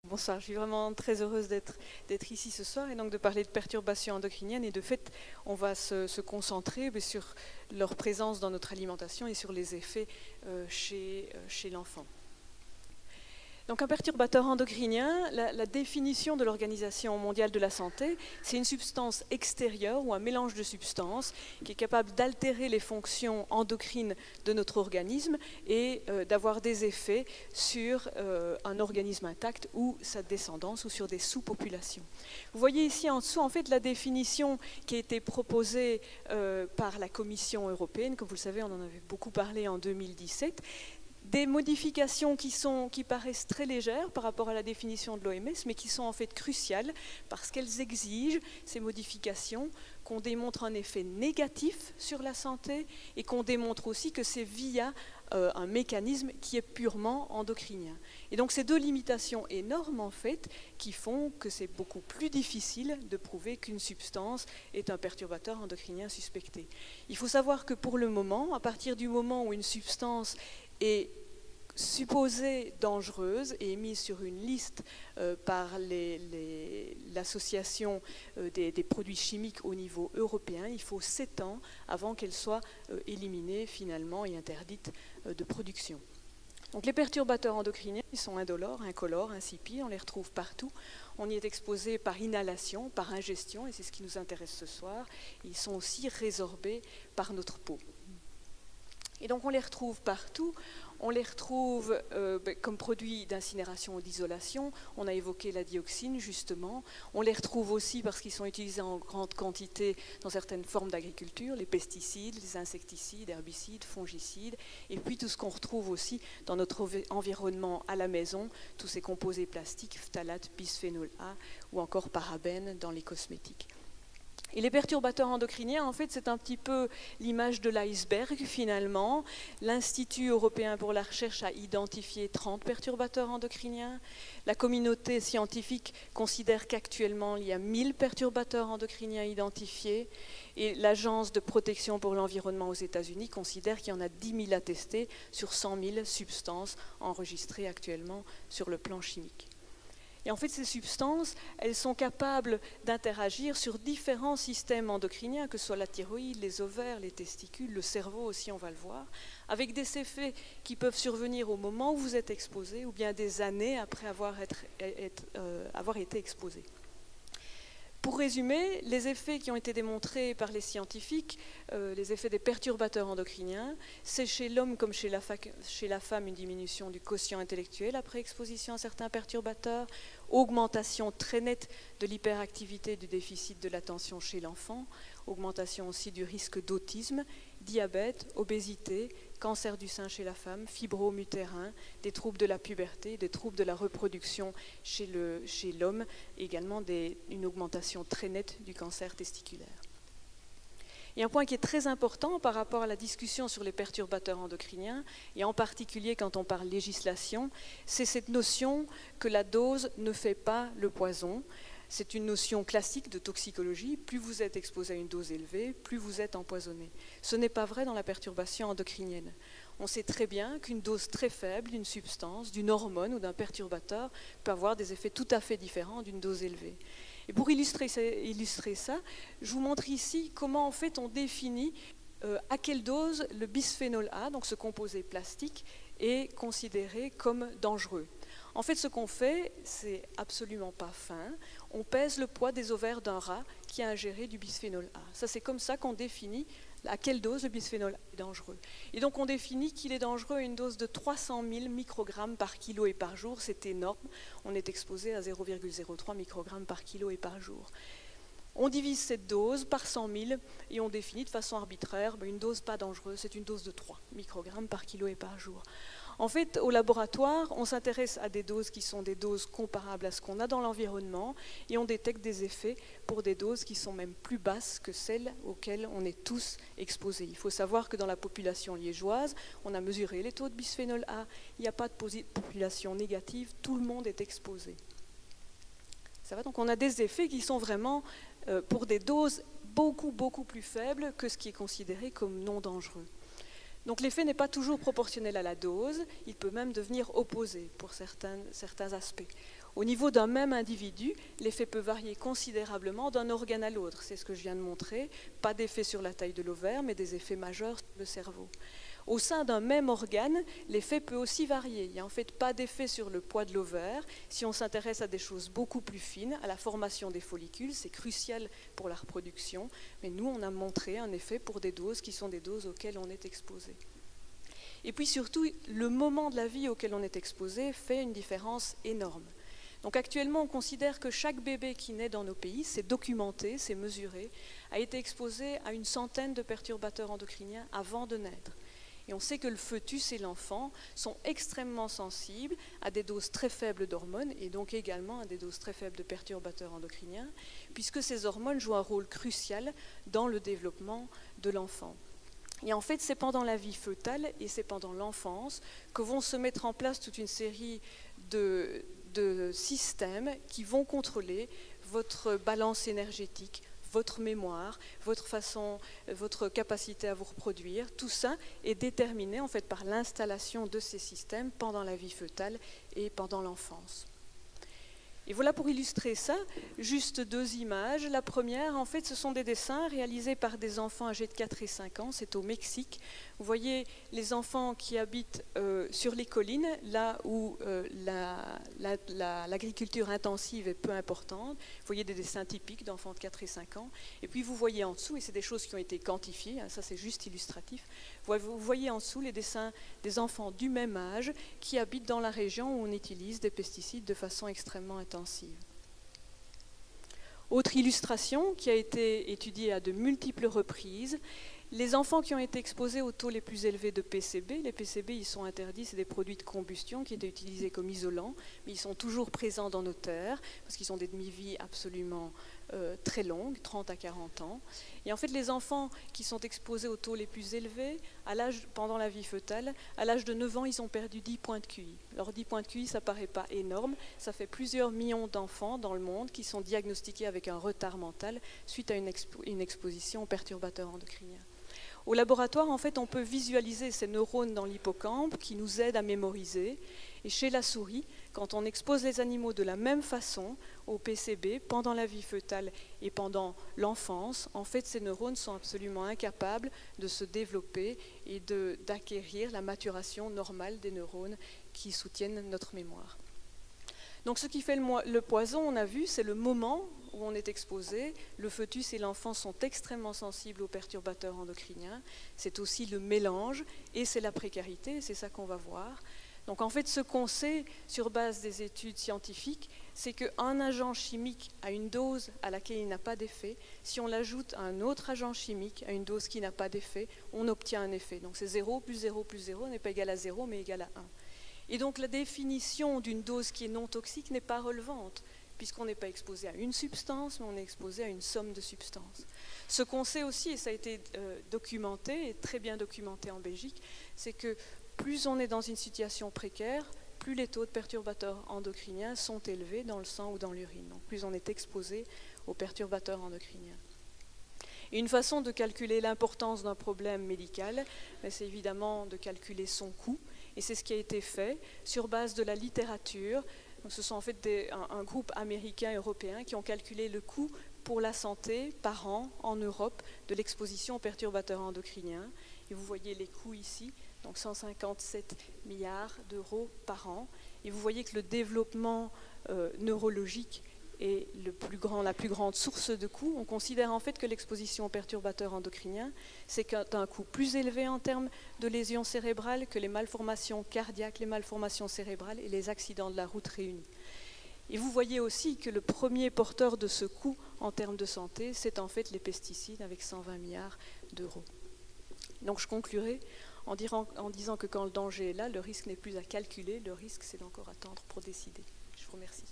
Bonsoir, je suis vraiment très heureuse d'être ici ce soir et donc de parler de perturbations endocriniennes. Et de fait, on va se concentrer sur leur présence dans notre alimentation et sur les effets chez l'enfant. Donc un perturbateur endocrinien, la définition de l'Organisation mondiale de la santé, c'est une substance extérieure ou un mélange de substances qui est capable d'altérer les fonctions endocrines de notre organisme et d'avoir des effets sur un organisme intact ou sa descendance ou sur des sous-populations. Vous voyez ici en dessous en fait la définition qui a été proposée par la Commission européenne. Comme vous le savez, on en avait beaucoup parlé en 2017. Des modifications qui paraissent très légères par rapport à la définition de l'OMS, mais qui sont en fait cruciales parce qu'elles exigent, ces modifications, qu'on démontre un effet négatif sur la santé et qu'on démontre aussi que c'est via un mécanisme qui est purement endocrinien. Et donc ces deux limitations énormes en fait qui font que c'est beaucoup plus difficile de prouver qu'une substance est un perturbateur endocrinien suspecté. Il faut savoir que pour le moment, à partir du moment où une substance est supposée dangereuse et mise sur une liste par l'association des produits chimiques au niveau européen, il faut 7 ans avant qu'elle soit éliminée finalement et interdite de production. Donc les perturbateurs endocriniens, ils sont indolores, incolores, insipides, on les retrouve partout. On y est exposé par inhalation, par ingestion, et c'est ce qui nous intéresse ce soir. Ils sont aussi résorbés par notre peau. Et donc on les retrouve partout, on les retrouve comme produits d'incinération ou d'isolation, on a évoqué la dioxine justement, on les retrouve aussi parce qu'ils sont utilisés en grande quantité dans certaines formes d'agriculture, les pesticides, les insecticides, herbicides, fongicides, et puis tout ce qu'on retrouve aussi dans notre environnement à la maison, tous ces composés plastiques, phtalates, bisphénol A ou encore parabènes dans les cosmétiques. Et les perturbateurs endocriniens, en fait, c'est un petit peu l'image de l'iceberg, finalement. L'Institut européen pour la recherche a identifié 30 perturbateurs endocriniens. La communauté scientifique considère qu'actuellement, il y a 1000 perturbateurs endocriniens identifiés. Et l'Agence de protection pour l'environnement aux États-Unis considère qu'il y en a 10 000 à tester sur 100 000 substances enregistrées actuellement sur le plan chimique. Et en fait, ces substances, elles sont capables d'interagir sur différents systèmes endocriniens, que ce soit la thyroïde, les ovaires, les testicules, le cerveau aussi, on va le voir, avec des effets qui peuvent survenir au moment où vous êtes exposé ou bien des années après avoir été exposé. Pour résumer, les effets qui ont été démontrés par les scientifiques, les effets des perturbateurs endocriniens, c'est chez l'homme comme chez la femme une diminution du quotient intellectuel après exposition à certains perturbateurs, augmentation très nette de l'hyperactivité et du déficit de l'attention chez l'enfant, augmentation aussi du risque d'autisme, diabète, obésité, cancer du sein chez la femme, fibrome utérin, des troubles de la puberté, des troubles de la reproduction chez l'homme, et également une augmentation très nette du cancer testiculaire. Et un point qui est très important par rapport à la discussion sur les perturbateurs endocriniens, et en particulier quand on parle législation, c'est cette notion que la dose ne fait pas le poison. C'est une notion classique de toxicologie. Plus vous êtes exposé à une dose élevée, plus vous êtes empoisonné. Ce n'est pas vrai dans la perturbation endocrinienne. On sait très bien qu'une dose très faible d'une substance, d'une hormone ou d'un perturbateur peut avoir des effets tout à fait différents d'une dose élevée. Et pour illustrer ça, je vous montre ici comment en fait on définit à quelle dose le bisphénol A, donc ce composé plastique, est considéré comme dangereux. En fait, ce qu'on fait, c'est absolument pas fin. On pèse le poids des ovaires d'un rat qui a ingéré du bisphénol A. Ça, c'est comme ça qu'on définit à quelle dose le bisphénol A est dangereux. Et donc, on définit qu'il est dangereux à une dose de 300 000 microgrammes par kilo et par jour. C'est énorme. On est exposé à 0,03 microgrammes par kilo et par jour. On divise cette dose par 100 000 et on définit de façon arbitraire une dose pas dangereuse. C'est une dose de 3 microgrammes par kilo et par jour. En fait, au laboratoire, on s'intéresse à des doses qui sont des doses comparables à ce qu'on a dans l'environnement et on détecte des effets pour des doses qui sont même plus basses que celles auxquelles on est tous exposés. Il faut savoir que dans la population liégeoise, on a mesuré les taux de bisphénol A, il n'y a pas de population négative, tout le monde est exposé. Ça va, donc on a des effets qui sont vraiment pour des doses beaucoup plus faibles que ce qui est considéré comme non dangereux. Donc l'effet n'est pas toujours proportionnel à la dose, il peut même devenir opposé pour certains aspects. Au niveau d'un même individu, l'effet peut varier considérablement d'un organe à l'autre. C'est ce que je viens de montrer. Pas d'effet sur la taille de l'ovaire, mais des effets majeurs sur le cerveau. Au sein d'un même organe, l'effet peut aussi varier. Il n'y a en fait pas d'effet sur le poids de l'ovaire. Si on s'intéresse à des choses beaucoup plus fines, à la formation des follicules, c'est crucial pour la reproduction. Mais nous, on a montré un effet pour des doses qui sont des doses auxquelles on est exposé. Et puis surtout, le moment de la vie auquel on est exposé fait une différence énorme. Donc actuellement, on considère que chaque bébé qui naît dans nos pays, c'est documenté, c'est mesuré, a été exposé à une centaine de perturbateurs endocriniens avant de naître. Et on sait que le fœtus et l'enfant sont extrêmement sensibles à des doses très faibles d'hormones et donc également à des doses très faibles de perturbateurs endocriniens, puisque ces hormones jouent un rôle crucial dans le développement de l'enfant. Et en fait, c'est pendant la vie fœtale et c'est pendant l'enfance que vont se mettre en place toute une série de systèmes qui vont contrôler votre balance énergétique, votre mémoire, votre capacité à vous reproduire. Tout ça est déterminé en fait par l'installation de ces systèmes pendant la vie fœtale et pendant l'enfance. Et voilà pour illustrer ça, juste deux images. La première, en fait, ce sont des dessins réalisés par des enfants âgés de 4 et 5 ans. C'est au Mexique. Vous voyez les enfants qui habitent sur les collines, là où l'agriculture intensive est peu importante. Vous voyez des dessins typiques d'enfants de 4 et 5 ans. Et puis vous voyez en dessous, et c'est des choses qui ont été quantifiées, hein, ça c'est juste illustratif, vous voyez en dessous les dessins des enfants du même âge qui habitent dans la région où on utilise des pesticides de façon extrêmement intensive. Autre illustration qui a été étudiée à de multiples reprises, les enfants qui ont été exposés aux taux les plus élevés de PCB, les PCB ils sont interdits, c'est des produits de combustion qui étaient utilisés comme isolants, mais ils sont toujours présents dans nos terres parce qu'ils ont des demi-vies absolument très longues, 30 à 40 ans. Et en fait les enfants qui sont exposés aux taux les plus élevés, pendant la vie fœtale, à l'âge de 9 ans ils ont perdu 10 points de QI. Alors 10 points de QI ça paraît pas énorme, ça fait plusieurs millions d'enfants dans le monde qui sont diagnostiqués avec un retard mental suite à une exposition aux perturbateurs endocriniens. Au laboratoire, en fait, on peut visualiser ces neurones dans l'hippocampe qui nous aident à mémoriser. Et chez la souris, quand on expose les animaux de la même façon au PCB pendant la vie fœtale et pendant l'enfance, en fait, ces neurones sont absolument incapables de se développer et d'acquérir la maturation normale des neurones qui soutiennent notre mémoire. Donc ce qui fait le poison, on a vu, c'est le moment où on est exposé. Le fœtus et l'enfant sont extrêmement sensibles aux perturbateurs endocriniens. C'est aussi le mélange et c'est la précarité, c'est ça qu'on va voir. Donc en fait, ce qu'on sait sur base des études scientifiques, c'est qu'un agent chimique à une dose à laquelle il n'a pas d'effet, si on l'ajoute à un autre agent chimique à une dose qui n'a pas d'effet, on obtient un effet. Donc c'est 0 plus 0 plus 0 n'est pas égal à 0, mais égal à 1. Et donc la définition d'une dose qui est non toxique n'est pas relevante, puisqu'on n'est pas exposé à une substance, mais on est exposé à une somme de substances. Ce qu'on sait aussi, et ça a été documenté, et très bien documenté en Belgique, c'est que plus on est dans une situation précaire, plus les taux de perturbateurs endocriniens sont élevés dans le sang ou dans l'urine. Donc plus on est exposé aux perturbateurs endocriniens. Et une façon de calculer l'importance d'un problème médical, c'est évidemment de calculer son coût. Et c'est ce qui a été fait sur base de la littérature. Donc ce sont en fait un groupe américain et européen qui ont calculé le coût pour la santé par an en Europe de l'exposition aux perturbateurs endocriniens. Et vous voyez les coûts ici, donc 157 milliards d'euros par an. Et vous voyez que le développement neurologique est la plus grande source de coûts. On considère en fait que l'exposition aux perturbateurs endocriniens, c'est un coût plus élevé en termes de lésions cérébrales que les malformations cardiaques, les malformations cérébrales et les accidents de la route réunis. Et vous voyez aussi que le premier porteur de ce coût en termes de santé, c'est en fait les pesticides avec 120 milliards d'euros. Donc je conclurai en disant que quand le danger est là, le risque n'est plus à calculer, le risque c'est d'encore attendre pour décider. Je vous remercie.